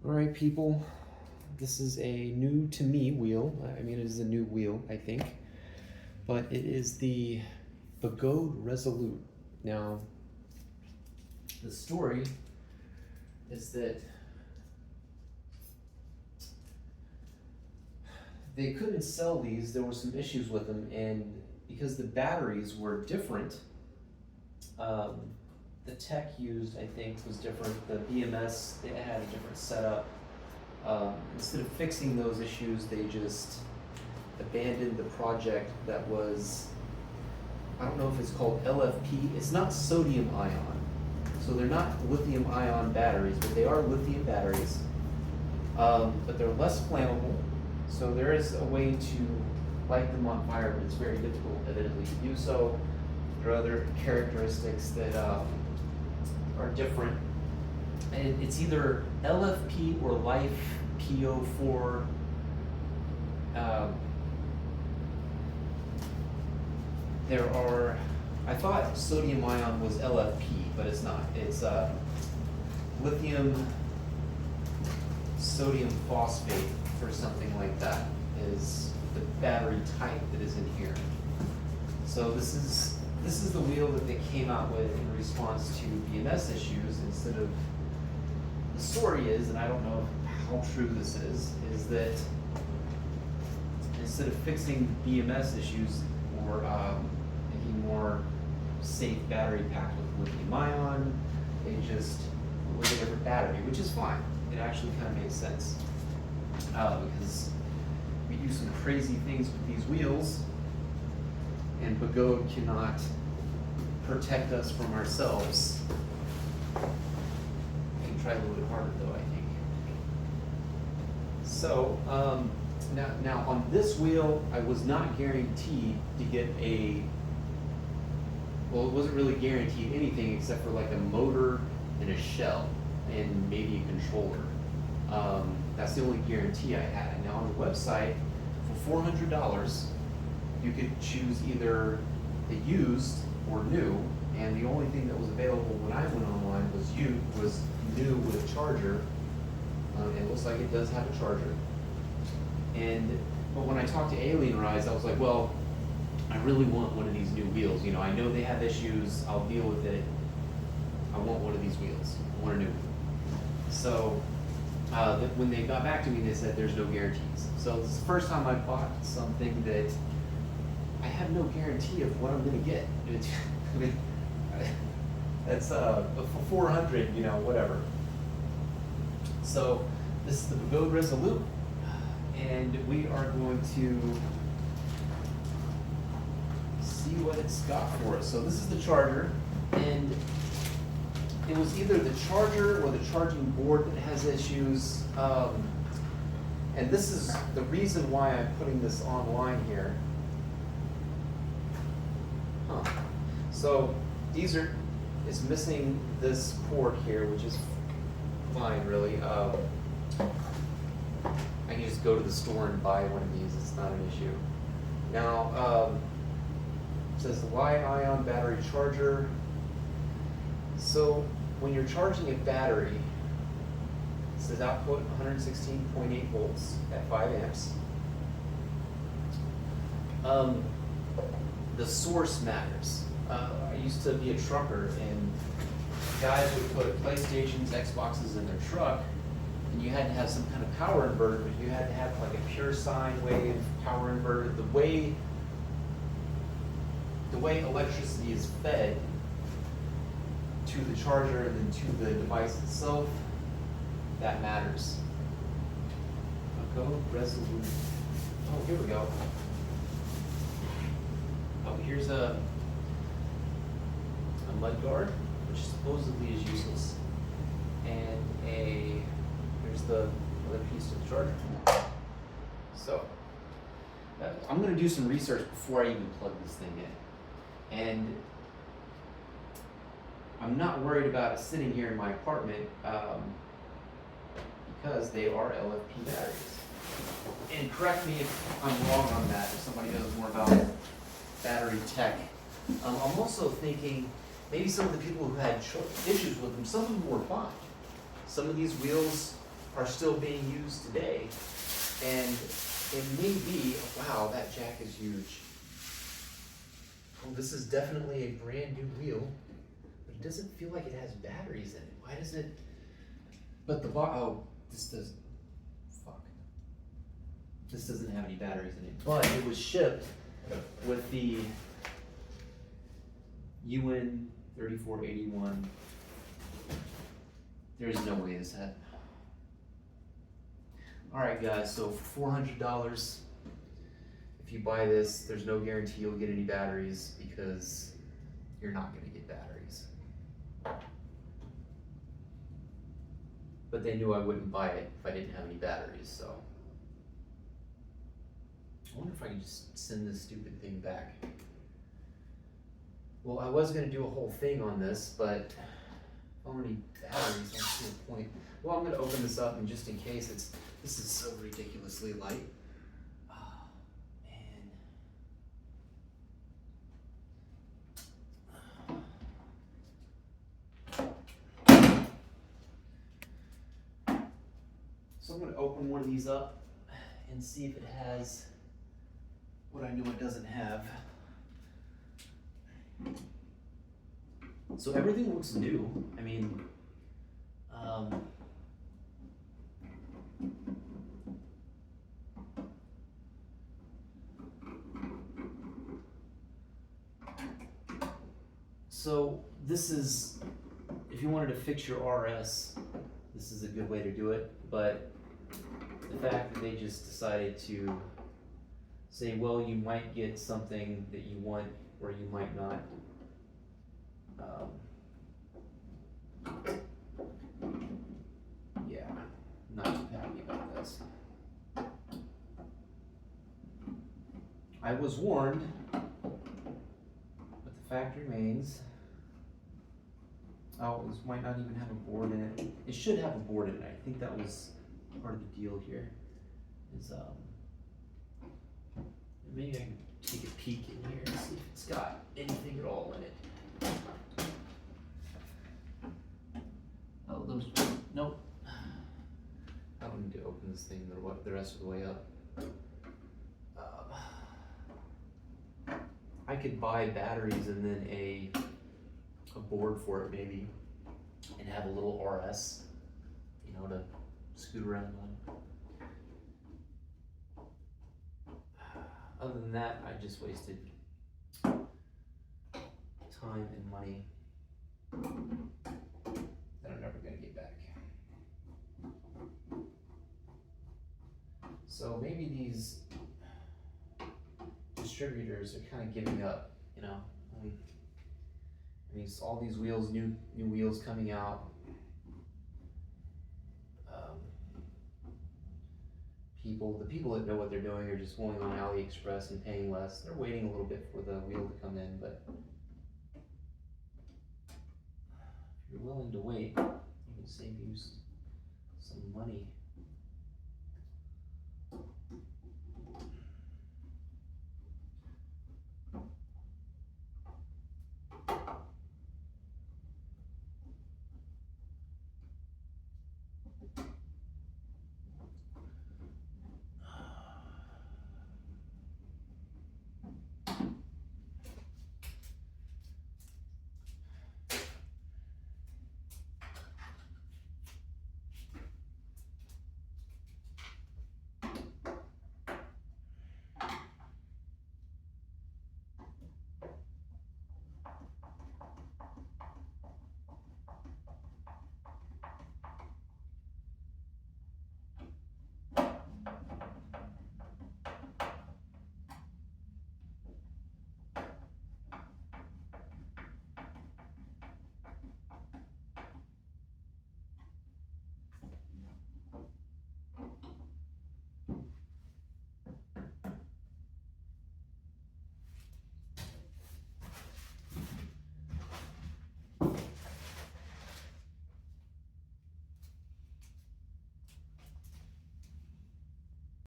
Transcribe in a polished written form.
All right, people, this is a new to me wheel. I mean, it is a new wheel, I think, but it is the Begode Resolute. Now, the story is that they couldn't sell these. There were some issues with them, and because the batteries were different, the tech used, I think, was different. The BMS, they had a different setup. Instead of fixing those issues, they just abandoned the project that was, I don't know if it's called LFP. It's not sodium ion. So they're not lithium ion batteries, but they are lithium batteries. But they're less flammable. So there is a way to light them on fire, but it's very difficult, evidently, to do so. There are other characteristics that are different. And it's either LFP or Life PO4. There are, I thought sodium ion was LFP, but it's not. It's lithium sodium phosphate or something like that is the battery type that is in here. So this is the wheel that they came out with in response to BMS issues. Instead of, the story is, and I don't know how true this is that instead of fixing the BMS issues or making more safe battery pack with lithium ion, they just went with a different battery, which is fine. It actually kind of makes sense because we do some crazy things with these wheels, and Begode cannot protect us from ourselves. I can try a little bit harder though, I think. So now on this wheel, I was not guaranteed to get well, it wasn't really guaranteed anything except for like a motor and a shell and maybe a controller. That's the only guarantee I had. Now on the website, for $400, you could choose either the used or new, and the only thing that was available when I went online was new with a charger. It looks like it does have a charger. But when I talked to Alienrides, I was like, well, I really want one of these new wheels. You know, I know they have issues. I'll deal with it. I want one of these wheels. I want a new one. So when they got back to me, they said there's no guarantees. So this is the first time I bought something that I have no guarantee of what I'm going to get. I mean, that's for 400, you know, whatever. So this is the Begode Resolute, and we are going to see what it's got for us. So this is the charger, and it was either the charger or the charging board that has issues. And this is the reason why I'm putting this online here. So it's missing this port here, which is fine, really. I can just go to the store and buy one of these. It's not an issue. Now, it says Li-ion battery charger. So when you're charging a battery, it says output 116.8 volts at 5 amps. The source matters. I used to be a trucker, and guys would put PlayStations, Xboxes in their truck, and you had to have some kind of power inverter, but you had to have like a pure sine wave power inverter. The way electricity is fed to the charger and then to the device itself, that matters. Begode Resolute. Oh, here we go. Oh, here's a mud guard, which supposedly is useless, and here's the other piece of the charger. So I'm going to do some research before I even plug this thing in, and I'm not worried about it sitting here in my apartment because they are LFP batteries. And correct me if I'm wrong on that, if somebody knows more about battery tech. I'm also thinking maybe some of the people who had issues with them, some of them were fine. Some of these wheels are still being used today. And it may be, wow, that jack is huge. Oh, this is definitely a brand new wheel, but it doesn't feel like it has batteries in it. Why does it? But the this does, fuck. This doesn't have any batteries in it, but it was shipped with the UN 3481. There's no way this had. Alright guys, so for $400, if you buy this, there's no guarantee you'll get any batteries because you're not going to get batteries. But they knew I wouldn't buy it if I didn't have any batteries, so. I wonder if I can just send this stupid thing back. Well, I was going to do a whole thing on this, but if I don't need batteries, I don't see the point. Well, I'm going to open this up, and just in case, this is so ridiculously light. Oh, man. So I'm going to open one of these up and see if it has what I know it doesn't have. So everything looks new. I mean, so this is, if you wanted to fix your RS, this is a good way to do it, but the fact that they just decided to say, well, you might get something that you want or you might not. Yeah, not too happy about this. I was warned, but the fact remains. Oh, this might not even have a board in it. It should have a board in it. I think that was part of the deal here. Is maybe I can take a peek in here and see if it's got anything at all in it. Oh, those, nope. I don't need to open this thing the rest of the way up. I could buy batteries and then a board for it maybe, and have a little RS, you know, to scoot around on. Other than that, I just wasted time and money that I'm never gonna get back. So maybe these distributors are kind of giving up, you know. I mean, all these wheels, new wheels coming out. The people that know what they're doing are just going on AliExpress and paying less. They're waiting a little bit for the wheel to come in, but if you're willing to wait, you can save you some money.